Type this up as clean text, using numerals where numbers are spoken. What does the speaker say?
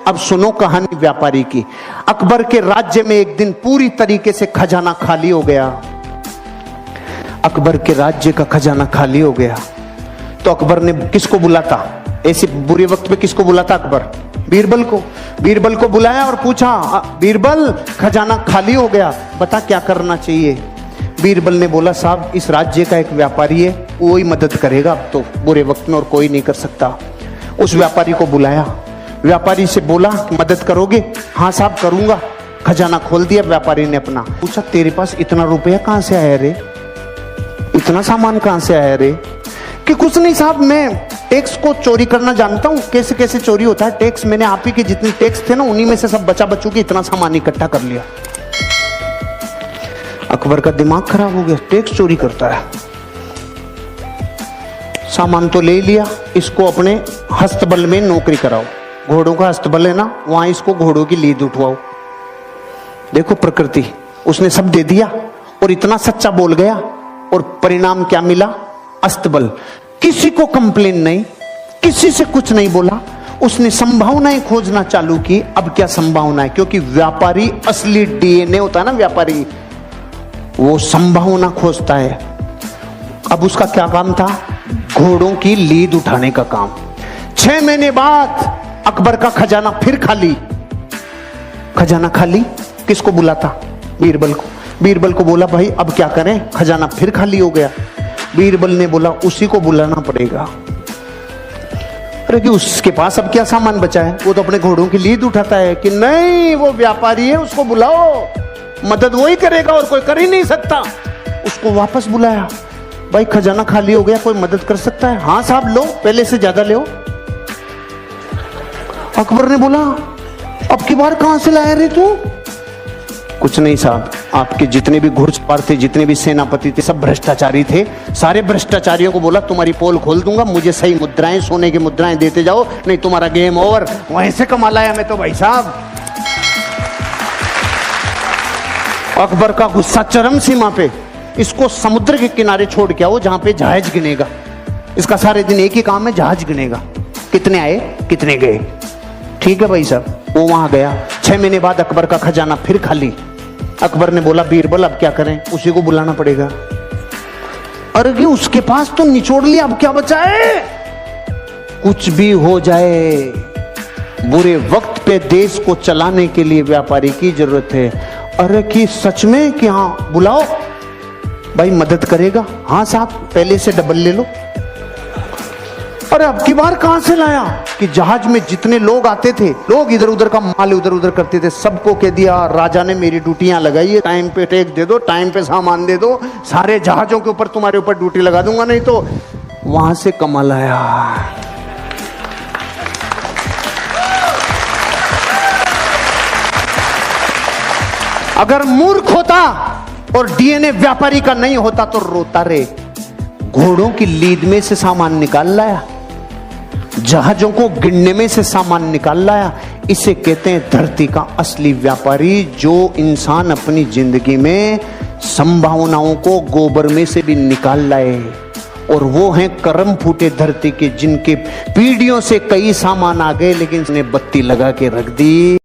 अब सुनो कहानी व्यापारी की। अकबर के राज्य में एक दिन पूरी तरीके से खजाना खाली हो गया। अकबर के राज्य का खजाना खाली हो गया तो अकबर ने किसको बुलाता, ऐसे बुरे वक्त में किसको बुलाता अकबर? बीरबल को। बीरबल को बुलाया और पूछा, बीरबल खजाना खाली हो गया, बता क्या करना चाहिए? बीरबल ने बोला, साहब इस राज्य का एक व्यापारी है, वो ही मदद करेगा अब तो बुरे वक्त में, और कोई नहीं कर सकता। उस व्यापारी को बुलाया, व्यापारी से बोला मदद करोगे? हाँ साहब करूंगा। खजाना खोल दिया व्यापारी ने अपना। पूछा, तेरे पास इतना रुपया कहां से आया रे, इतना सामान कहां से आया रे? कि कुछ नहीं साहब, मैं टैक्स को चोरी करना जानता हूं, कैसे कैसे चोरी होता है टैक्स, मैंने आप ही के जितने टैक्स थे ना उन्हीं में से सब बचा बचू के इतना सामान इकट्ठा कर लिया। अकबर का दिमाग खराब हो गया, टैक्स चोरी करता है। सामान तो ले लिया, इसको अपने हस्तबल में नौकरी कराओ, घोड़ों का हस्तबल है ना, वहां इसको घोड़ों की लीद उठवाओ। देखो प्रकृति, उसने सब दे दिया और इतना सच्चा बोल गया, और परिणाम क्या मिला? अस्तबल। किसी को कंप्लेन नहीं, किसी से कुछ नहीं बोला, उसने संभावनाएं खोजना चालू की। अब क्या संभावना है? क्योंकि व्यापारी असली डीएनए होता है ना, व्यापारी वो संभावना खोजता है। अब उसका क्या काम था? घोड़ों की लीद उठाने का काम। 6 महीने बाद अकबर का खजाना फिर खाली। खजाना खाली, किसको बुलाता? बीरबल को। बीरबल को बोला, भाई अब क्या करें, खजाना फिर खाली हो गया। बीरबल ने बोला, उसी को बुलाना पड़ेगा। अरे कि उसके पास अब क्या सामान बचा है, वो तो अपने घोड़ों की लीद उठाता है। कि नहीं, वो व्यापारी है, उसको बुलाओ, मदद वही करेगा और कोई कर ही नहीं सकता। उसको वापस बुलाया, भाई खजाना खाली हो गया, कोई मदद कर सकता है? हाँ साहब लो, पहले से ज्यादा लो। अकबर ने बोला, अब की बार कहां से लाया रे तू? कुछ नहीं साहब, आपके जितने भी घुड़सवार थे, जितने भी सेनापति थे, सब भ्रष्टाचारी थे। सारे भ्रष्टाचारियों को बोला तुम्हारी पोल खोल दूंगा, मुझे सही मुद्राएं, सोने की मुद्राएं देते जाओ, नहीं तुम्हारा गेम ओवर। वहीं से कमा लाया मैं तो भाई साहब। अकबर का गुस्सा चरम सीमा पे। इसको समुद्र के किनारे छोड़ के आओ जहां पे जहाज गिनेगा। इसका सारे दिन एक ही काम है, जहाज गिनेगा, कितने आए कितने गए। ठीक है भाई साहब, वो वहां गया। 6 महीने बाद अकबर का खजाना फिर खाली। अकबर ने बोला, बीरबल अब क्या करें? उसी को बुलाना पड़ेगा। अरे उसके पास तो निचोड़ लिया, अब क्या बचा है? कुछ भी हो जाए, बुरे वक्त पे देश को चलाने के लिए व्यापारी की जरूरत है। अरे कि सच में कि हाँ बुलाओ, भाई मदद करेगा? हाँ साहब, पहले से डबल ले लो। अरे अब की बार कहां से लाया? कि जहाज में जितने लोग आते थे, लोग इधर उधर का माल इधर उधर करते थे, सबको कह दिया राजा ने मेरी ड्यूटियां लगाई है, टाइम पे टैक्स दे दो, टाइम पे सामान दे दो, सारे जहाजों के ऊपर तुम्हारे ऊपर ड्यूटी लगा दूंगा, नहीं तो वहां से कमाल आया। अगर मूर्ख होता और डीएनए व्यापारी का नहीं होता तो रोता रे। घोड़ों की लीद में से सामान निकाल लाया, जहाजों को गिनने में से सामान निकाल लाया। इसे कहते हैं धरती का असली व्यापारी, जो इंसान अपनी जिंदगी में संभावनाओं को गोबर में से भी निकाल लाए। और वो हैं करम फूटे धरती के, जिनके पीढ़ियों से कई सामान आ गए लेकिन उसने बत्ती लगा के रख दी।